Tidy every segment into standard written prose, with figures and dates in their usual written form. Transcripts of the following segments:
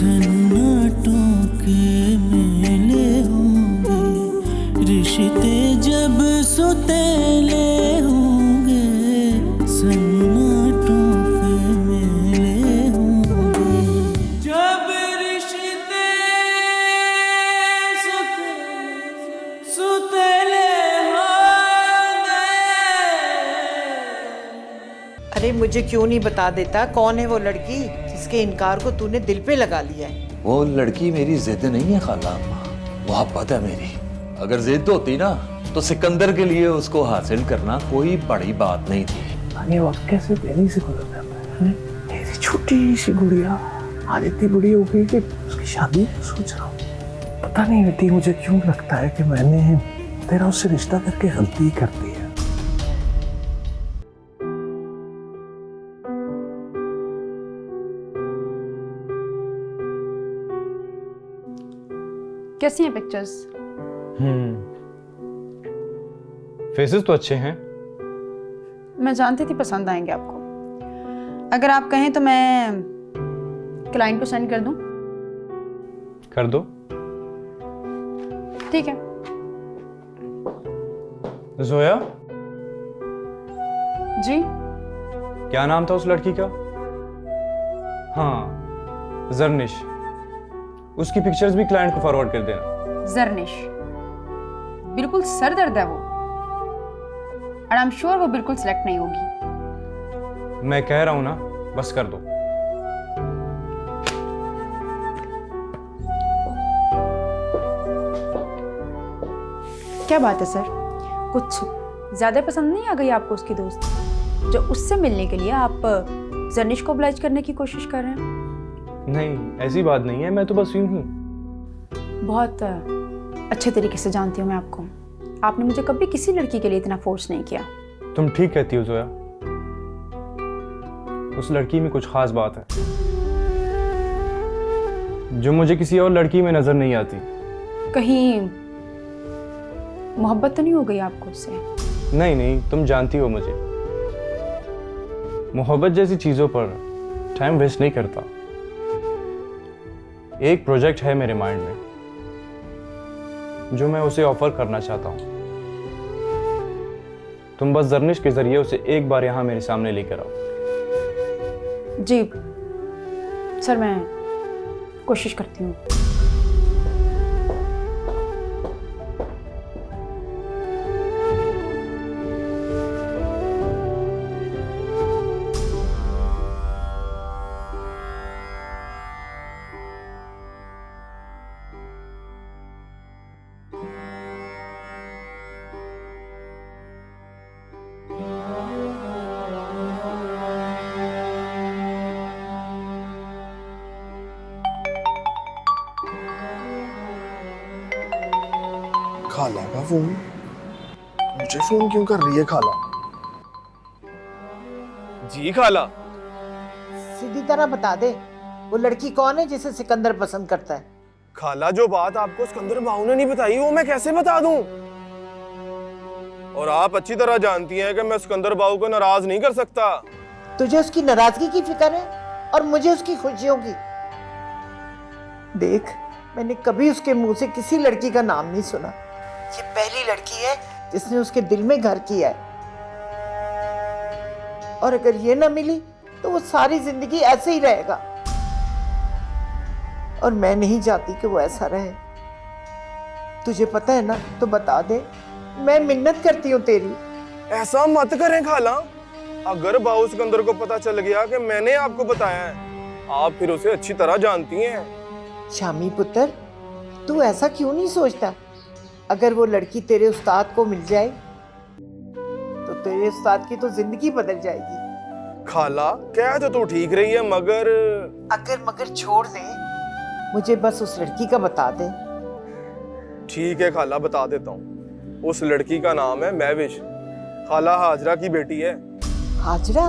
सन्नाटों के मेले होंगे, रिश्ते जब सुतेले होंगे, सन्नाटों के मेले होंगे, जब रिश्ते सुतेले होंगे। अरे मुझे क्यों नहीं बता देता कौन है वो लड़की जिसके इनकार को तूने दिल पे लगा लिया है? वो लड़की मेरी जिद नहीं है खाला, मोहब्बत है मेरी। अगर जिद होती ना तो सिकंदर के लिए उसको हासिल करना कोई बड़ी बात नहीं थी। ये वक्त कैसे देरी से गुजर जाता है। मेरी छोटी सी गुड़िया आज इतनी बड़ी हो गई कि उसकी शादी सोच रहा हूँ। पता नहीं बेटी, मुझे क्यों लगता है कि मैंने तेरा उससे रिश्ता करके गलती कर दी है। कैसी हैं पिक्चर्स? फेसेस तो अच्छे हैं। मैं जानती थी पसंद आएंगे आपको। अगर आप कहें तो मैं क्लाइंट को सेंड कर दूं? कर दो। ठीक है। जोया, जी क्या नाम था उस लड़की का? हाँ, जरनिश। उसकी पिक्चर्स भी क्लाइंट को फॉरवर्ड कर देना। जरनिश बिल्कुल सर दर्द है वो, और आई एम श्योर वो बिल्कुल सिलेक्ट नहीं होगी। मैं कह रहा हूं ना, बस कर दो। क्या बात है सर, कुछ ज्यादा पसंद नहीं आ गई आपको उसकी दोस्त, जो उससे मिलने के लिए आप जरनिश को ऑब्लाइज करने की कोशिश कर रहे हैं? नहीं, ऐसी बात नहीं है, मैं तो बस यूं ही। बहुत अच्छे तरीके से जानती हूँ मैं आपको। आपने मुझे कभी किसी लड़की के लिए इतना फोर्स नहीं किया। तुम ठीक कहती हो जोया, उस लड़की में कुछ खास बात है जो मुझे किसी और लड़की में नजर नहीं आती। कहीं मोहब्बत तो नहीं हो गई आपको उससे? नहीं नहीं, तुम जानती हो मुझे, मोहब्बत जैसी चीजों पर टाइम वेस्ट नहीं करता। एक प्रोजेक्ट है मेरे माइंड में जो मैं उसे ऑफर करना चाहता हूं। तुम बस जरनिश के जरिए उसे एक बार यहां मेरे सामने लेकर आओ। जी सर, मैं कोशिश करती हूँ। खाला का फोन, मुझे फोन क्यों कर रही है खाला? जी खाला। सीधी तरह बता दे, वो लड़की कौन है जिसे सिकंदर पसंद करता है? खाला, जो बात आपको सिकंदर बाबू ने नहीं बताई वो मैं कैसे बता दूं? और आप अच्छी तरह जानती हैं कि मैं सिकंदर बाबू को नाराज नहीं कर सकता। तुझे उसकी नाराजगी की फिक्र है और मुझे उसकी खुशियों की। देख, मैंने कभी उसके मुंह से किसी लड़की का नाम नहीं सुना। ये पहली लड़की है जिसने उसके दिल में घर किया है, और अगर ये ना मिली तो वो सारी जिंदगी ऐसे ही रहेगा, और मैं नहीं चाहती कि वो ऐसा रहे। तुझे पता है ना, तो बता दे, मैं मिन्नत करती हूँ तेरी। ऐसा मत करें खाला। अगर बाबू सिकंदर को पता चल गया कि मैंने आपको बताया है, आप फिर उसे अच्छी तरह जानती हैं। शामी पुत्र, तू ऐसा क्यों नहीं सोचता? अगर वो लड़की तेरे उस्ताद को मिल जाए तो तेरे उस्ताद की तो जिंदगी बदल जाएगी। खाला, कह तो ठीक रही है, मगर मगर छोड़ दे, मुझे बस उस लड़की का बता दे। ठीक है खाला, बता देता हूँ। उस लड़की का नाम है महविश, खाला हाजरा की बेटी है। हाजरा?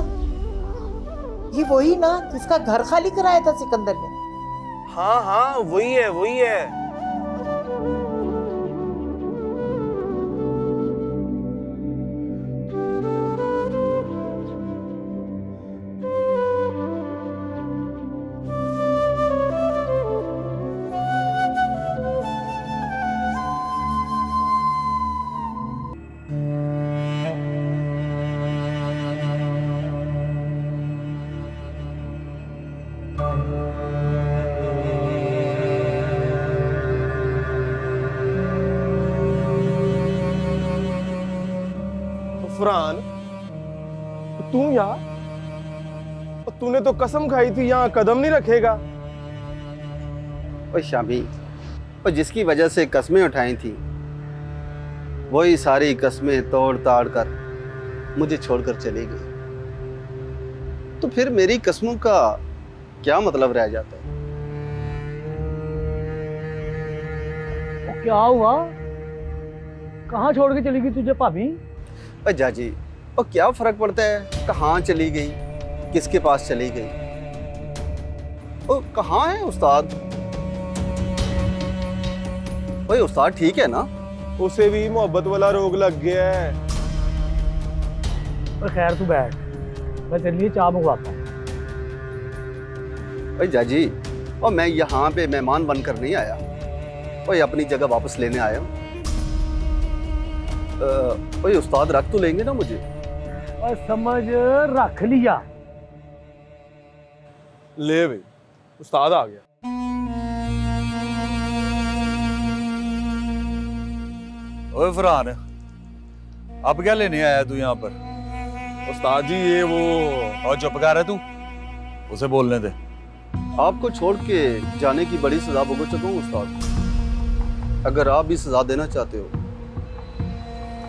ये वही ना जिसका घर खाली कराया था सिकंदर ने? हाँ हाँ, वही है वही है। तू यहाँ? और तूने तो कसम खाई थी यहाँ कदम नहीं रखेगा। ओए शामी, और जिसकी वजह से कस्में उठाई थी वही सारी कस्में तोड़ ताड़ कर मुझे छोड़कर चली गई, तो फिर मेरी कस्मों का क्या मतलब रह जाता है? क्या हुआ? कहाँ छोड़ के चली गई तुझे भाभी? ओए जाजी, और क्या फर्क पड़ता है कहाँ चली गई, किसके पास चली गई? ओ कहाँ है उस्ताद? ओए उस्ताद ठीक है ना? उसे भी मोहब्बत वाला रोग लग गया है। पर खैर तू बैठ, मैं तेरे लिए चाय मंगवाता हूँ। ओए जाजी, और मैं यहाँ पे मेहमान बनकर नहीं आया, ओए अपनी जगह वापस लेने आया हूँ। ओए उस्ताद रख तो लेंगे ना मुझे? और समझ रख लिया। ले भाई, उस्ताद आ गया। ओए फरहान, अब क्या लेने आया तू यहाँ पर? उस्ताद जी ये वो और चुप कर है तू, उसे बोलने दे। आपको छोड़ के जाने की बड़ी सजा भुगत चुका हूँ उस्ताद। अगर आप भी सजा देना चाहते हो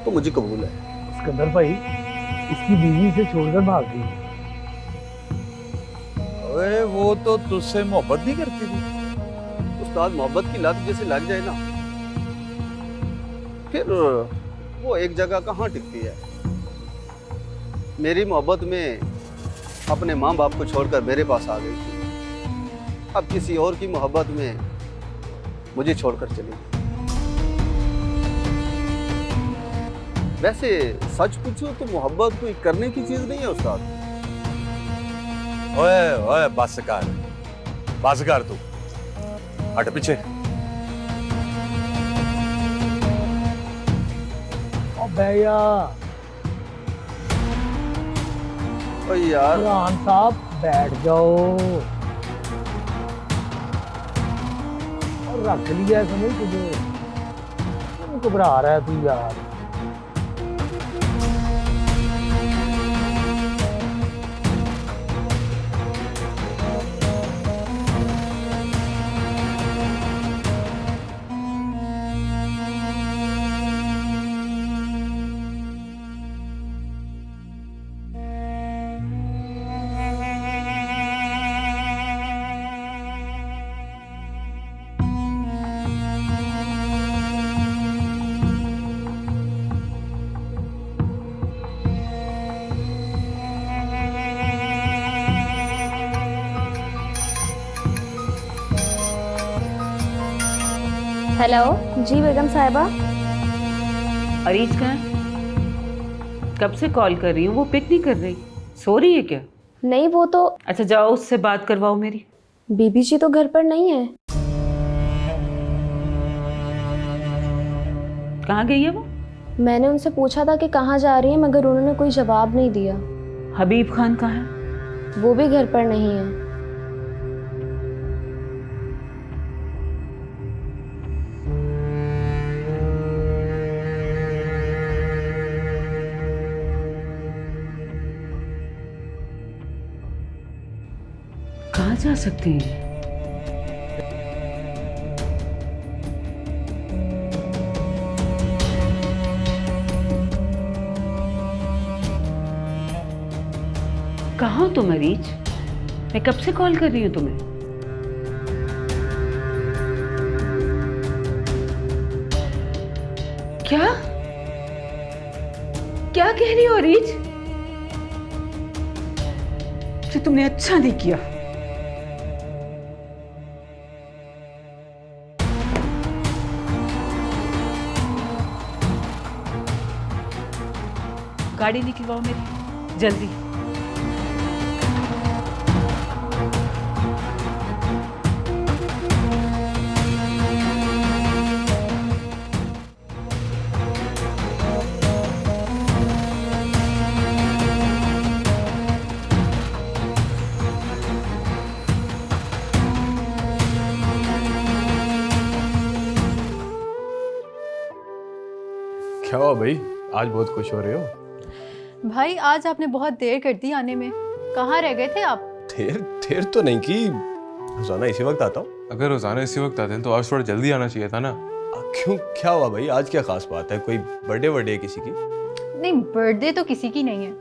तो मुझे कबूल है। सिकंदर भाई इसकी बीवी से छोड़कर भाग गई। ओए वो तो तुझसे मोहब्बत नहीं करती थी। उस्ताद मोहब्बत की लत जैसे लग जाए ना, फिर वो एक जगह कहाँ टिकती है। मेरी मोहब्बत में अपने माँ बाप को छोड़कर मेरे पास आ गई थी, अब किसी और की मोहब्बत में मुझे छोड़कर चली गई। वैसे सच पूछो तो मोहब्बत कोई करने की चीज नहीं है उस्ताद। ओए ओए बस कर तू, हट पीछे। ओ भैया, ओ यार फरहान साहब बैठ जाओ। और रख लिया है समझ तुझे, क्यों घबरा रहा है तू यार? हेलो जी बेगम साहिबा। अरीज कहाँ है? कब से कॉल कर रही हूँ, वो पिक नहीं कर रही। सो रही है क्या? नहीं वो तो अच्छा जाओ उससे बात करवाओ मेरी। बीबी जी तो घर पर नहीं है। कहाँ गई है वो? मैंने उनसे पूछा था कि कहाँ जा रही है, मगर उन्होंने कोई जवाब नहीं दिया। हबीब खान कहाँ है? वो भी घर पर नहीं है। कहाँ जा सकती हैं? कहाँ हो तुम अरीज? मैं कब से कॉल कर रही हूँ तुम्हें। क्या क्या कह रही हो अरीज? जो तुमने अच्छा नहीं किया। गाड़ी निकलवाओ मेरी जल्दी। क्या हुआ भाई, आज बहुत खुश हो रहे हो? भाई आज आपने बहुत देर कर दी आने में, कहाँ रह गए थे आप? देर तो नहीं की, रोजाना इसी वक्त आता हूँ। अगर रोजाना इसी वक्त आते हैं तो आज थोड़ा जल्दी आना चाहिए था ना। क्यों, क्या हुआ भाई? आज क्या खास बात है? कोई बर्थडे है किसी की? नहीं, बर्थडे तो किसी की नहीं है,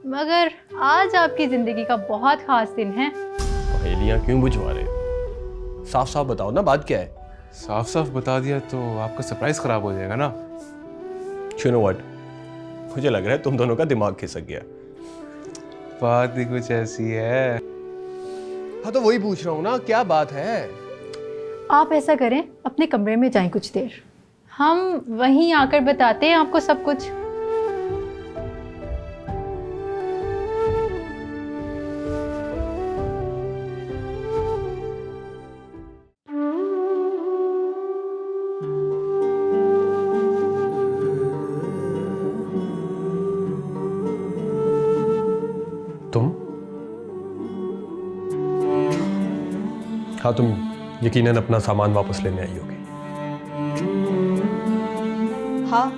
मगर आज आपकी जिंदगी का बहुत खास दिन है। पहेलियाँ क्यों बुझवा रहे हो? साफ साफ बताओ ना, बात क्या है? साफ साफ बता दिया तो आपका सरप्राइज खराब हो जाएगा ना। You know what? मुझे लग रहा है तुम दोनों का दिमाग खिसक गया। बात ही कुछ ऐसी है। हाँ तो वही पूछ रहा हूँ ना, क्या बात है? आप ऐसा करें, अपने कमरे में जाएं कुछ देर, हम वहीं आकर बताते हैं आपको सब कुछ। तुम? हाँ, तुम यकीनन अपना सामान वापस लेने आई होगी। हाँ,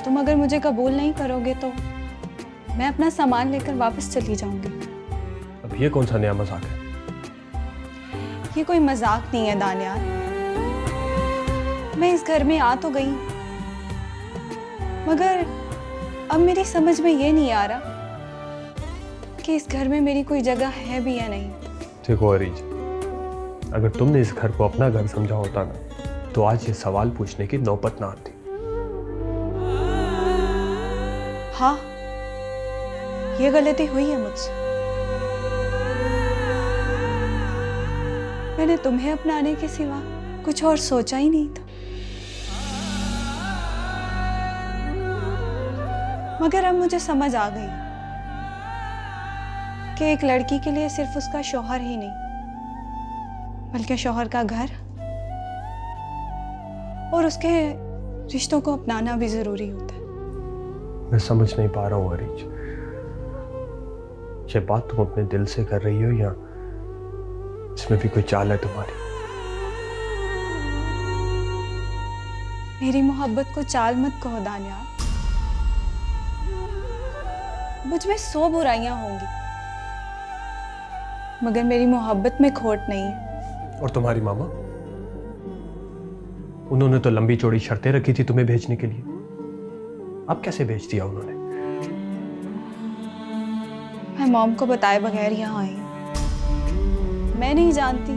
तुम अगर मुझे कबूल नहीं करोगे तो मैं अपना सामान लेकर वापस चली जाऊंगी। अब ये कौन सा नया मजाक है? ये कोई मजाक नहीं है दानियाल, मैं इस घर में आ तो गई, मगर अब मेरी समझ में ये नहीं आ रहा कि इस घर में मेरी कोई जगह है भी या नहीं। देखो अरीज, अगर तुमने इस घर को अपना घर समझा होता ना तो आज ये सवाल पूछने की नौबत ना आती। हाँ, ये गलती हुई है मुझसे। मैंने तुम्हें अपनाने के सिवा कुछ और सोचा ही नहीं था, मगर अब मुझे समझ आ गई कि एक लड़की के लिए सिर्फ उसका शौहर ही नहीं, बल्कि शौहर का घर और उसके रिश्तों को अपनाना भी जरूरी होता है। मैं समझ नहीं पा रहा हूँ अरीज, ये बात तुम अपने दिल से कर रही हो या इसमें भी कोई चाल है तुम्हारी? मेरी मोहब्बत को चाल मत कहो दानियाल, मुझ में 100 बुराइयां होंगी, मगर मेरी मोहब्बत में खोट नहीं है। और तुम्हारी मामा, उन्होंने तो लंबी चौड़ी शर्तें रखी थी तुम्हें भेजने के लिए, अब कैसे भेज दिया उन्होंने? मैं मॉम को बताए बगैर यहाँ आई हूँ। मैं नहीं जानती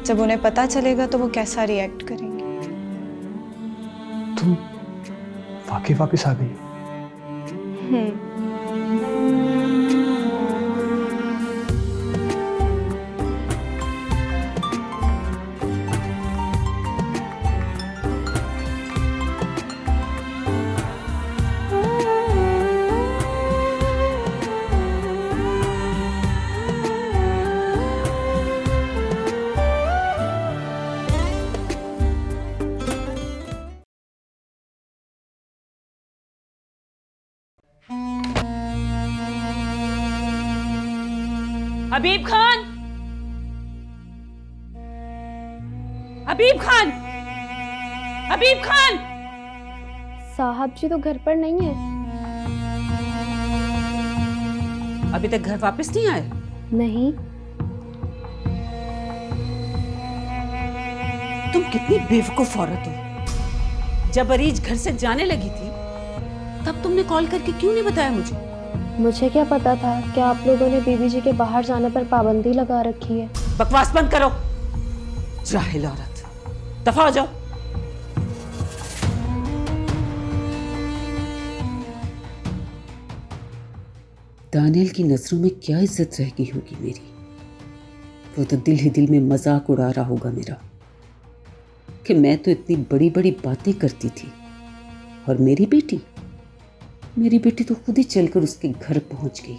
जब उन्हें पता चलेगा तो वो कैसा रिएक्ट करेंगे। तुम वाकई वापस आ गई? हबीब खान, हबीब खान, हबीब खान! साहब जी तो घर पर नहीं है। अभी तक घर वापस नहीं आए? नहीं। तुम कितनी बेवकूफ औरत हो। जब अरीज घर से जाने लगी थी तब तुमने कॉल करके क्यों नहीं बताया मुझे? मुझे क्या पता था कि आप लोगों ने बीबी जी के बाहर जाने पर पाबंदी लगा रखी है। बकवास बंद करो, जाहिल औरत, दफा हो जाओ। दानियल की नजरों में क्या इज्जत रह गई होगी मेरी। वो तो दिल ही दिल में मजाक उड़ा रहा होगा मेरा कि मैं तो इतनी बड़ी बड़ी बातें करती थी और मेरी बेटी तो खुद ही चलकर उसके घर पहुंच गई।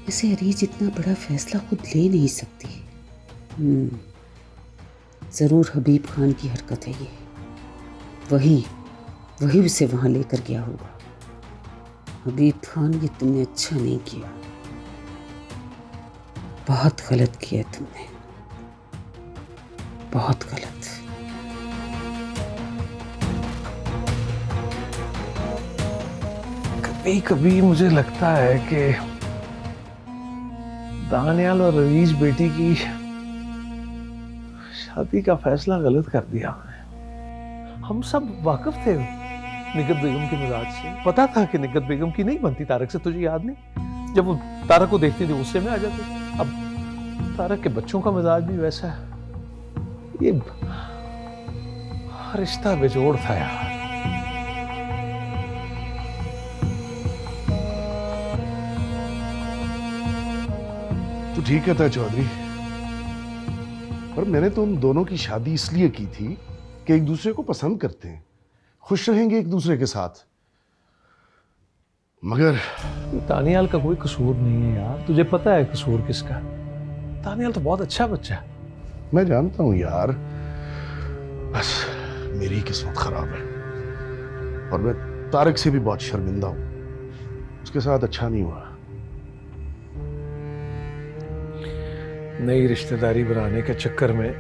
ऐसे अरीज इतना बड़ा फैसला खुद ले नहीं सकती। जरूर हबीब खान की हरकत है ये, वही उसे वहां लेकर गया होगा। हबीब खान, ये तुमने अच्छा नहीं किया, बहुत गलत किया तुमने, बहुत गलत। कभी कभी मुझे लगता है कि दानियाल और रवीज बेटी की शादी का फैसला गलत कर दिया हमने। हम सब वाकिफ थे निगत बेगम के मिजाज से, पता था कि निगत बेगम की नहीं बनती तारक से, तुझे याद नहीं? जब वो तारक को देखती थी गुस्से में आ जाती। अब तारक के बच्चों का मिजाज भी वैसा है। ये रिश्ता बेजोड़ था यार। तो ठीक है था चौधरी, पर मैंने तो उन दोनों की शादी इसलिए की थी कि एक दूसरे को पसंद करते हैं, खुश रहेंगे एक दूसरे के साथ। मगर दानियाल का कोई कसूर नहीं है यार, तुझे पता है कसूर किसका? दानियाल तो बहुत अच्छा बच्चा है। मैं जानता हूं यार, बस मेरी किस्मत खराब है और मैं तारक से भी बहुत शर्मिंदा हूं। उसके साथ अच्छा नहीं हुआ। नई रिश्तेदारी बनाने के चक्कर में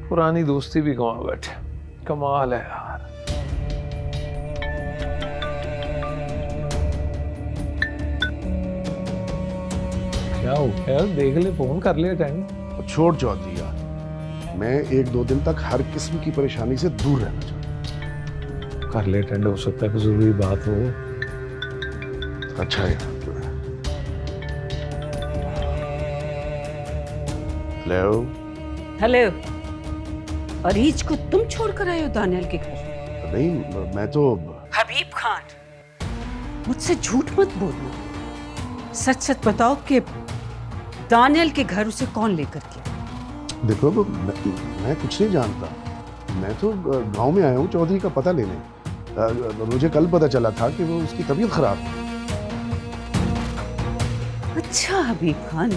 पुरानी दोस्ती भी गंवा बैठे। कमाल है यार। क्या हो गया? देख ले, फोन कर ले टाइम। छोड़ चौधरी यार, मैं एक दो दिन तक हर किस्म की परेशानी से दूर रहना चाहता हूं। कर ले टेंड, हो सकता है कोई जरूरी बात हो। अच्छा यार। हेलो। हेलो। अरीज को तुम छोड़कर आए हो दानियाल के घर? नहीं, मैं तो। हबीब खान, मुझसे झूठ मत बोलो। सच सच बताओ कि दानियाल के घर उसे कौन लेकर गया? देखो, मैं कुछ नहीं जानता। मैं तो गांव में आया हूँ चौधरी का पता लेने। मुझे कल पता चला था कि वो उसकी तबीयत खराब है। अच्छा हबीब खान,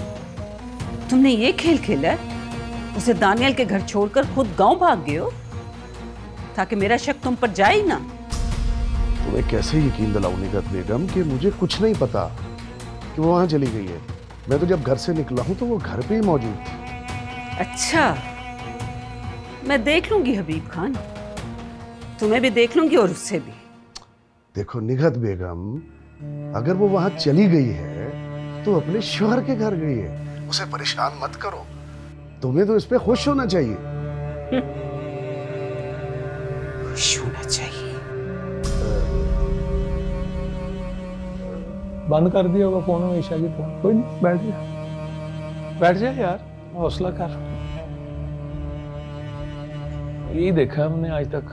तुमने ये खेल खेला है? उसे दानियाल के घर छोड़कर खुद गांव भाग गए हो ताकि मेरा शक तुम पर जाए ही ना। तुम्हें कैसे यकीन दिलाऊं निगत बेगम कि मुझे कुछ नहीं पता कि वो वहां चली गई है। मैं तो जब घर से निकला हूं तो वो घर पे ही मौजूद थी। अच्छा, मैं देख लूंगी हबीब खान, तुम्हें भी देख लूंगी और उससे भी। देखो निगत बेगम, अगर वो वहां चली गई है तो अपने शौहर के घर गई है। उसे परेशान मत करो। तुम्हें तो इस पे खुश होना चाहिए। खुश होना चाहिए? बंद कर दिया होगा फोन में ईशा की फोन। कोई नहीं, बैठ जा, बैठ जा यार, हौसला कर। यही देखा हमने आज तक।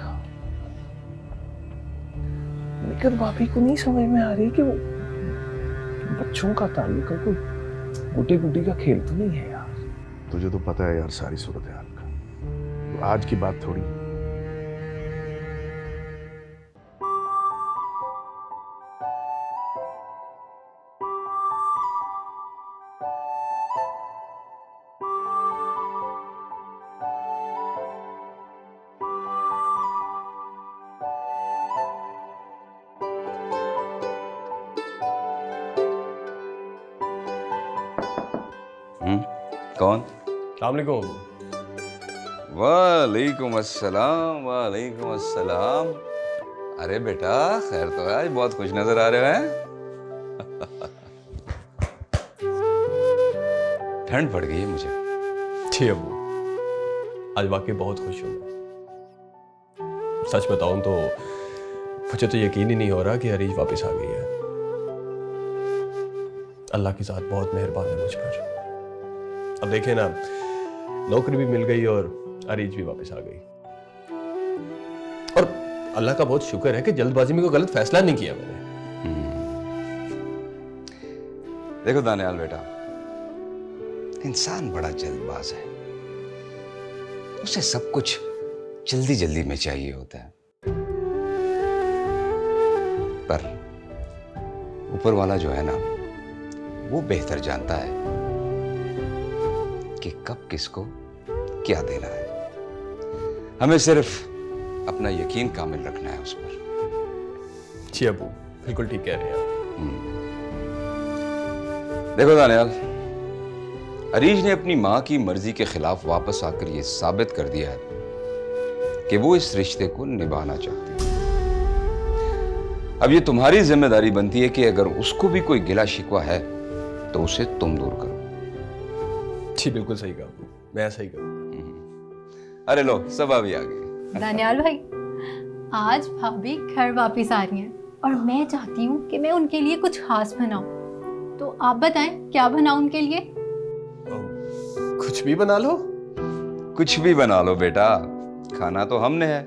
निकट भाभी को नहीं समझ में आ रही कि वो बच्चों का ताल्लुक है, कोई गुटी गुटी का खेल तो नहीं है यार। तुझे तो पता है यार सारी सूरत हाल का, तो आज की बात थोड़ी। कौन? अस्सलामुअलैकुम। वालेकुम अस्सलाम, वालेकुम अस्सलाम। अरे बेटा, खैर तो है, आज बहुत खुश नजर आ रहे हैं। ठंड पड़ गई है मुझे। जी अबू, आज वाकई बहुत खुश हूँ मैं। सच बताऊं तो मुझे तो यकीन ही नहीं हो रहा कि अरीज वापस आ गई है। अल्लाह की ज़ात बहुत मेहरबान है मुझ पर। अब देखें ना, नौकरी भी मिल गई और अरीज भी वापस आ गई। और अल्लाह का बहुत शुक्र है कि जल्दबाजी में कोई गलत फैसला नहीं किया मैंने। देखो दानियाल बेटा, इंसान बड़ा जल्दबाज है। उसे सब कुछ जल्दी जल्दी में चाहिए होता है, पर ऊपर वाला जो है ना, वो बेहतर जानता है कि कब किसको क्या देना है। हमें सिर्फ अपना यकीन कामिल रखना है उस पर। जी अबू, बिल्कुल ठीक कह रहे हैं आप। देखो दानियाल, अरीज ने अपनी मां की मर्जी के खिलाफ वापस आकर यह साबित कर दिया है कि वो इस रिश्ते को निभाना चाहती है। अब ये तुम्हारी जिम्मेदारी बनती है कि अगर उसको भी कोई गिला शिकवा है तो उसे तुम दूर करो। जी बिल्कुल सही कहा अबू, मैं ऐसा ही करूँगा। अरे लो, सब अभी आ गए। दानियाल भाई, आज भाभी घर वापस आ रही हैं और मैं चाहती हूँ कि मैं उनके लिए कुछ खास बनाऊं। तो आप बताएं क्या बनाऊं उनके लिए? कुछ भी बना लो। कुछ भी बना लो बेटा, खाना तो हमने है।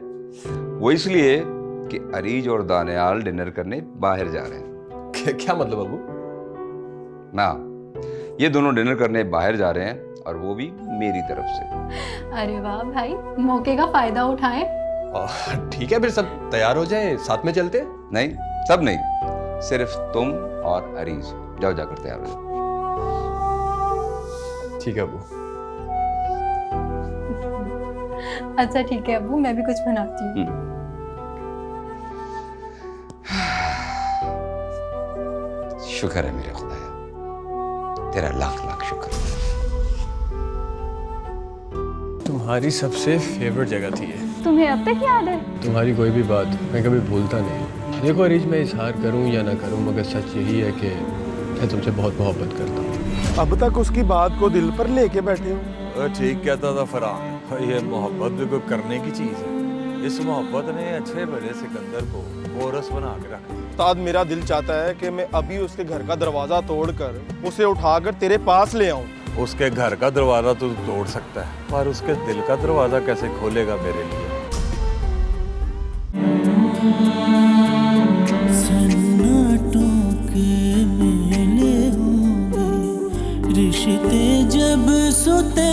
वो इसलिए कि अरीज और दानियाल डिनर करने बाहर जा रहे हैं। क्या मतलब अबू? ना, ये दोनों डिनर करने बाहर जा रहे हैं और वो भी मेरी तरफ से। अरे वाह भाई, मौके का फायदा उठाएं। ठीक है, फिर सब तैयार हो जाएं, साथ में चलते? नहीं, सब नहीं, सिर्फ तुम और अरीज। जाओ जाकर तैयार हो जाओ। ठीक है अबू। अच्छा ठीक है अबू, मैं भी कुछ बनाती हूँ। शुक्र है मेरे खुदाया, तेरा लाख लाख शुक्र। तुम्हारी सबसे फेवरेट जगह थी ये। तुम्हें अब तक याद है? तुम्हारी कोई भी बात मैं कभी भूलता नहीं। देखो अरीज, मैं इजहार करूं या ना करूं, मगर सच यही है कि मैं तुमसे बहुत मोहब्बत करता हूँ। अब तक उसकी बात को दिल पर लेके बैठे हो। ठीक कहता था फरहान, ये मोहब्बत भी कोई करने की चीज है। इस मोहब्बत ने अच्छे बड़े सिकंदर को पोरस बना के रखा। उस्ताद, मेरा दिल चाहता है कि मैं अभी उसके घर का दरवाजा तोड़कर उसे उठाकर तेरे पास ले आऊं। उसके घर का दरवाजा तो तोड़ सकता है, पर उसके दिल का दरवाजा कैसे खोलेगा मेरे लिए? सन्नाटों के मेले होंगे, रिश्ते जब सोते